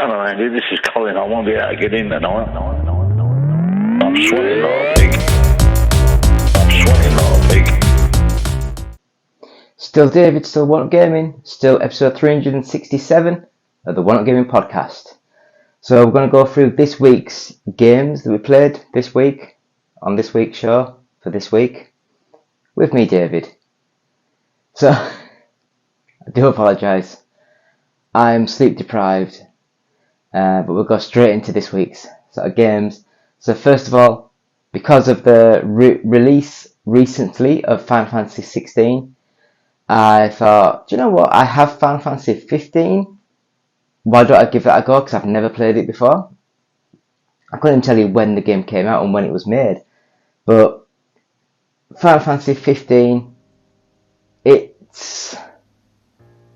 Hello, Andy. This is Colin. I won't be able to get in tonight. I'm sweating like a pig. I'm sweating like a pig. Still David, still One Up Gaming, still episode 367 of the One Up Gaming podcast. So we're going to go through this week's games that we played this week on this week's show for this week with me, David. So I do apologise. I'm sleep deprived, but we'll go straight into this week's sort of games. So first of all, because of the release recently of Final Fantasy 16, I thought, do you know what? I have Final Fantasy 15. Why don't I give that a go? Because I've never played it before. I couldn't tell you when the game came out and when it was made, but Final Fantasy 15,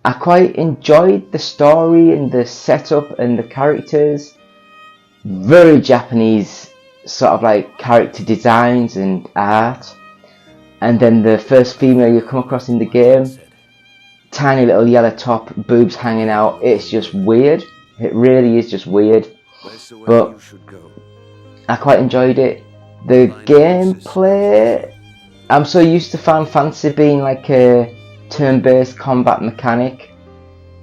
I quite enjoyed the story and the setup and the characters. Very Japanese sort of like character designs and art. And then the first female you come across in the game, tiny little yellow top, boobs hanging out. It's just weird. It really is just weird. But I quite enjoyed it. The gameplay, I'm so used to Final Fantasy being like a turn-based combat mechanic,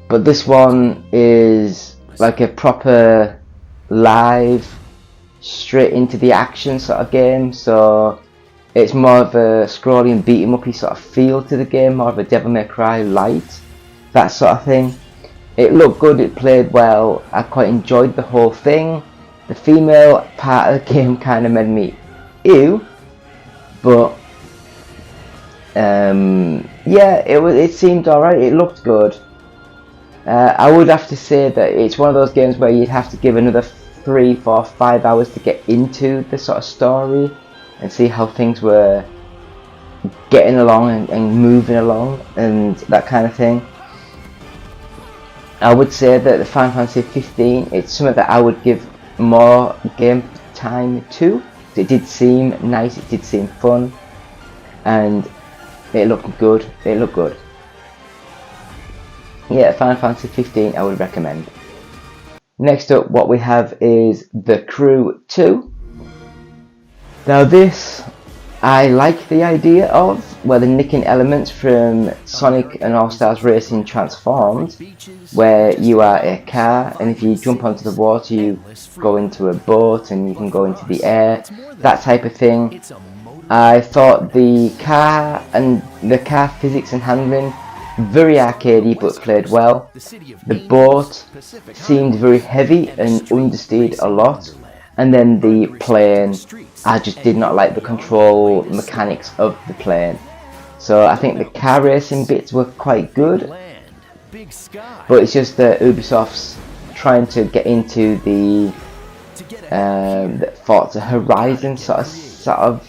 but this one is like a proper live, straight into the action sort of game. So it's more of a scrolling beat 'em uppy sort of feel to the game, more of a Devil May Cry light, that sort of thing. It looked good, it played well, I quite enjoyed the whole thing. The female part of the game kind of made me ew, but yeah, it seemed alright, it looked good. I would have to say that it's one of those games where you'd have to give another 3, 4, 5 hours to get into the sort of story and see how things were getting along and moving along and that kind of thing. I would say that the Final Fantasy 15, it's something that I would give more game time to. It did seem nice, it did seem fun, and it looked good. Yeah, Final Fantasy 15 I would recommend. Next up, what we have is The Crew 2. Now this, I like the idea of, where they're nicking elements from Sonic and All-Stars Racing Transformed, where you are a car, and if you jump onto the water you go into a boat and you can go into the air, that type of thing. I thought the car physics and handling, very arcadey but played well. The boat seemed very heavy and understeered a lot, and then the plane, I just did not like the control mechanics of the plane. So I think the car racing bits were quite good, but it's just that Ubisoft's trying to get into the Forza Horizon sort of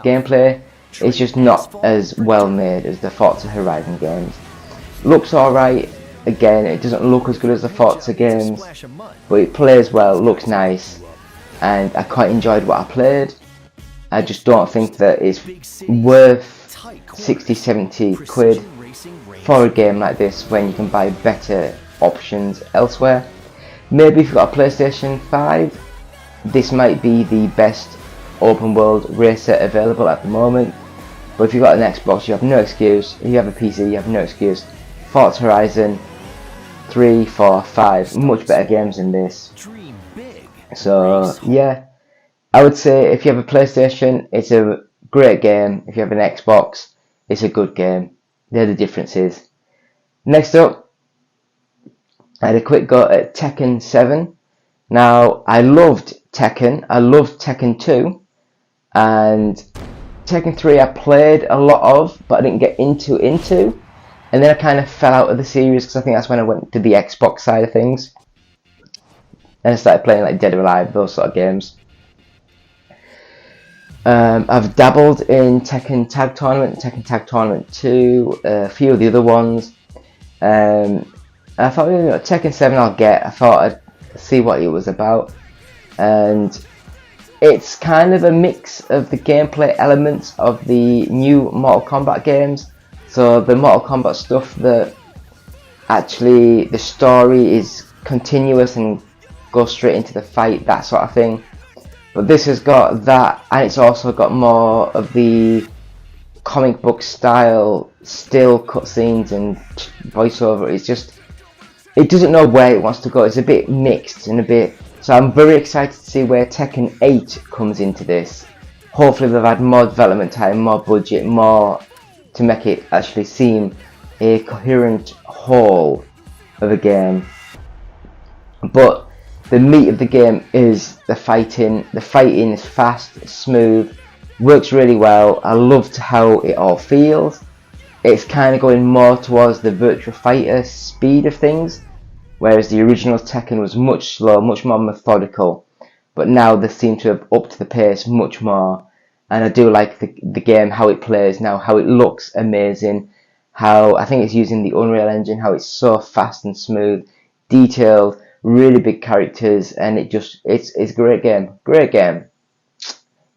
gameplay. It's just not as well made as the Forza Horizon games. Looks alright, again it doesn't look as good as the Forza games, but it plays well, looks nice, and I quite enjoyed what I played. I just don't think that it's worth 60-70 quid for a game like this when you can buy better options elsewhere. Maybe if you've got a PlayStation 5, this might be the best open world racer available at the moment, but if you've got an Xbox you have no excuse. If you have a PC you have no excuse. Forza Horizon 3, 4, 5, much better games than this. So yeah, I would say if you have a PlayStation it's a great game. If you have an Xbox it's a good game. They're the differences. Next up, I had a quick go at Tekken 7. Now I loved Tekken, I loved Tekken 2, and Tekken 3 I played a lot of, but I didn't get into, and then I kind of fell out of the series because I think that's when I went to the Xbox side of things, and I started playing like Dead or Alive, those sort of games. I've dabbled in Tekken Tag Tournament, Tekken Tag Tournament 2, a few of the other ones. I thought, Tekken 7 I'll get. I thought I'd see what it was about, and it's kind of a mix of the gameplay elements of the new Mortal Kombat games. So the Mortal Kombat stuff that actually the story is continuous and go straight into the fight, that sort of thing. But this has got that, and it's also got more of the comic book style, still cutscenes and voiceover. It's just, it doesn't know where it wants to go. It's a bit mixed and a bit. So I'm very excited to see where Tekken 8 comes into this. Hopefully they've had more development time, more budget, more to make it actually seem a coherent whole of a game. But the meat of the game is the fighting. The fighting is fast, smooth, works really well. I loved how it all feels. It's kind of going more towards the Virtua Fighter speed of things, whereas the original Tekken was much slower, much more methodical. But now they seem to have upped the pace much more. And I do like the game, how it plays now, how it looks amazing, how I think it's using the Unreal Engine, how it's so fast and smooth, detailed, really big characters, and it's a great game.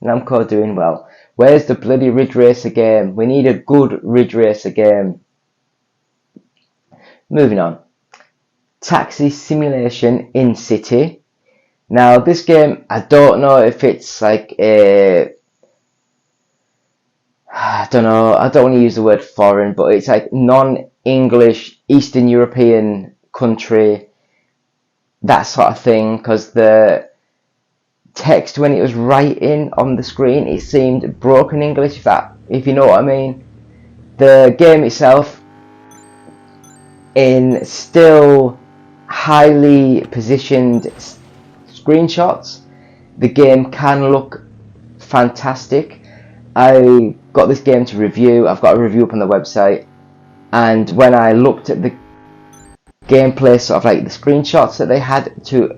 Namco doing well. Where's the bloody Ridge Racer game? We need a good Ridge Racer game. Moving on. Taxi Simulation in City. Now this game, I don't know if it's like a, I don't know, I don't want to use the word foreign, but it's like non-English Eastern European country, that sort of thing, because the text when it was writing on the screen, it seemed broken English, if you know what I mean. The game itself, in still highly positioned screenshots, the game can look fantastic. I got this game to review. I've got a review up on the website, and when I looked at the gameplay, sort of like the screenshots that they had to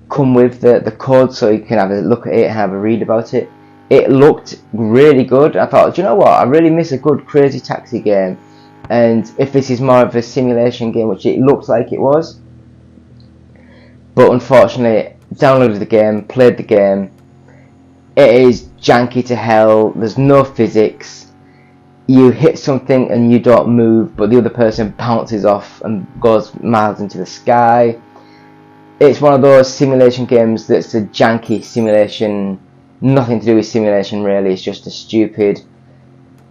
come with the code, so you can have a look at it and have a read about it, it looked really good. I thought, do you know what, I really miss a good Crazy Taxi game, and if this is more of a simulation game, which it looks like it was, but unfortunately downloaded the game, played the game, it is janky to hell. There's no physics. You hit something and you don't move, but the other person bounces off and goes miles into the sky. It's one of those simulation games that's a janky simulation, nothing to do with simulation really. It's just a stupid.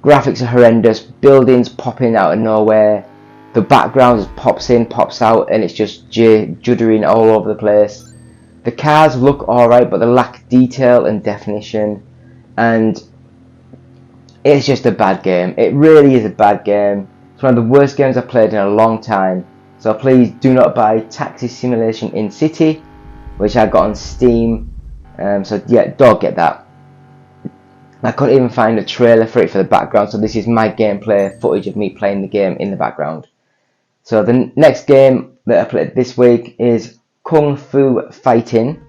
Graphics are horrendous, buildings popping out of nowhere, the background just pops in, pops out, and it's just juddering all over the place. The cars look alright, but they lack detail and definition, and it's just a bad game. It really is a bad game. It's one of the worst games I've played in a long time. So please do not buy Taxi Simulation in City, which I got on Steam. So yeah, don't get that. I couldn't even find a trailer for it for the background, so this is my gameplay footage of me playing the game in the background. So the next game that I played this week is Kung Fu Fighting.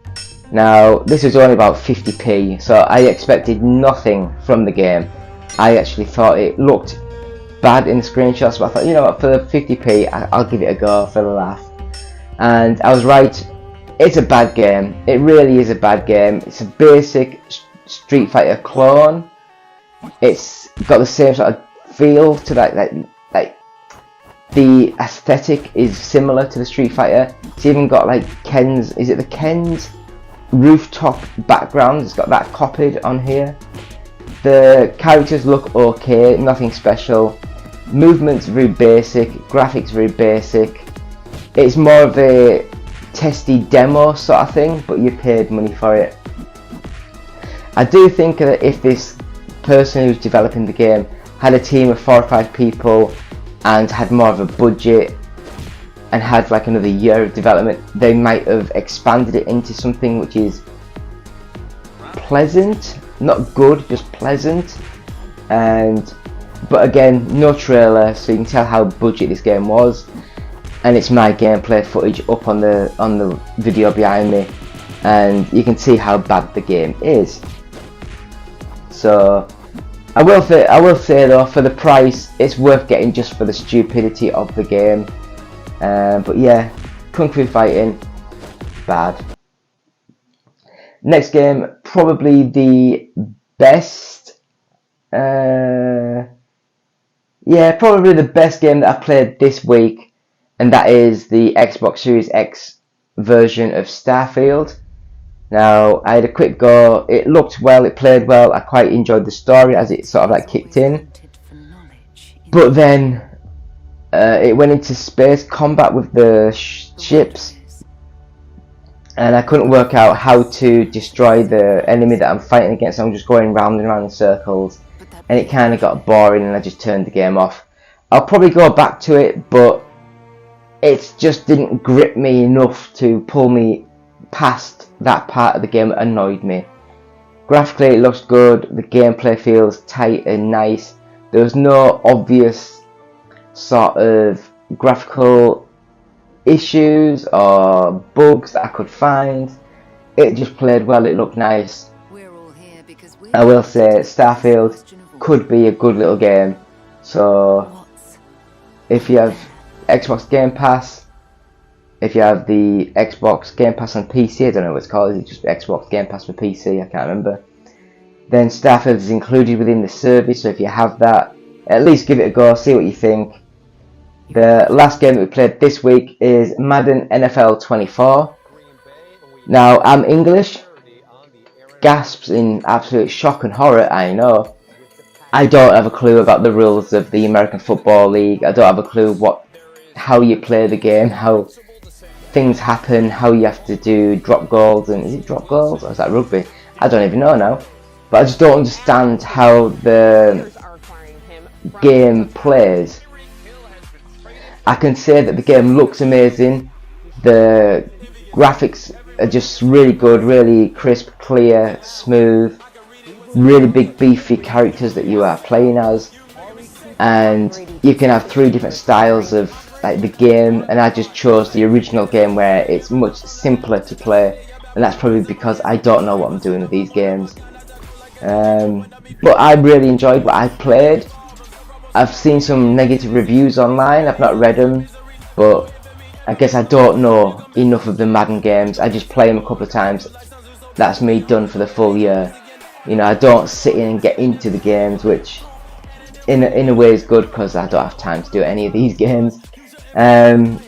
Now this was only about 50p, so I expected nothing from the game. I actually thought it looked bad in the screenshots, but I thought, you know what, for 50p I'll give it a go for the laugh. And I was right, it's a bad game. It really is a bad game. It's a basic Street Fighter clone. It's got the same sort of feel to that, like the aesthetic is similar to the Street Fighter. It's even got like Ken's, is it the Ken's rooftop background? It's got that copied on here. The characters look okay, nothing special. Movement's very basic, graphics very basic. It's more of a testy demo sort of thing, but you paid money for it. I do think that if this person who's developing the game had a team of 4 or 5 people and had more of a budget and had like another year of development, they might have expanded it into something which is pleasant, not good, just pleasant. But again, no trailer, so you can tell how budget this game was, and it's my gameplay footage up on the video behind me, and you can see how bad the game is. So I will say though, for the price, it's worth getting just for the stupidity of the game. But yeah, Kung Fu Fighting, bad. Next game, probably the best. Probably the best game that I played this week, and that is the Xbox Series X version of Starfield. Now, I had a quick go. It looked well, it played well. I quite enjoyed the story as it sort of like kicked in. But then it went into space combat with the ships, and I couldn't work out how to destroy the enemy that I'm fighting against. I'm just going round and round in circles, and it kind of got boring, and I just turned the game off. I'll probably go back to it, but it just didn't grip me enough to pull me past that part of the game that annoyed me. Graphically it looks good, the gameplay feels tight and nice. There was no obvious sort of graphical issues or bugs that I could find. It just played well, it looked nice. I will say Starfield could be a good little game, so if you have Xbox Game Pass, if you have the Xbox Game Pass on PC, I don't know what it's called, is it just Xbox Game Pass for PC, I can't remember, then Starfield is included within the service, so if you have that, at least give it a go, see what you think. The last game that we played this week is Madden NFL 24. Now, I'm English, gasps in absolute shock and horror, I know. I don't have a clue about the rules of the American Football League, I don't have a clue how you play the game, how things happen, how you have to do drop goals, and is it drop goals or is that rugby? I don't even know now. But I just don't understand how the game plays. I can say that the game looks amazing, the graphics are just really good, really crisp, clear, smooth, really big beefy characters that you are playing as, and you can have 3 different styles of like the game, and I just chose the original game where it's much simpler to play, and that's probably because I don't know what I'm doing with these games. But I really enjoyed what I played. I've seen some negative reviews online, I've not read them, but I guess I don't know enough of the Madden games. I just play them a couple of times, that's me done for the full year. You know, I don't sit in and get into the games, which in a way is good because I don't have time to do any of these games. But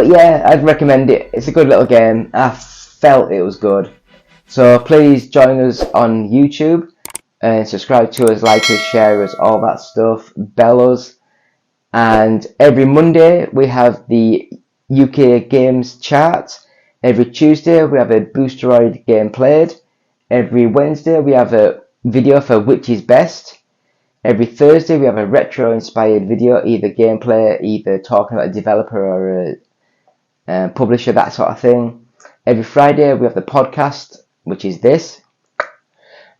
yeah, I'd recommend it. It's a good little game. I felt it was good. So please join us on YouTube and subscribe to us, like us, share us, all that stuff, bell us. And every Monday we have the UK Games chart. Every Tuesday we have a Boosteroid game played. Every Wednesday we have a video for which is best. Every Thursday we have a retro inspired video, either gameplay, either talking about a developer or a publisher, that sort of thing. Every Friday we have the podcast, which is this.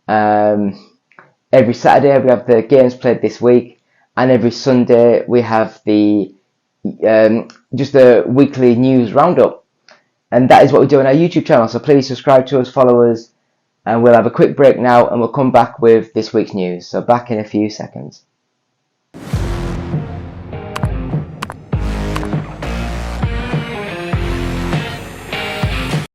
Every Saturday we have the games played this week, and every Sunday we have the just a weekly news roundup. And that is what we do on our YouTube channel, so please subscribe to us, follow us, and we'll have a quick break now and we'll come back with this week's news. So back in a few seconds.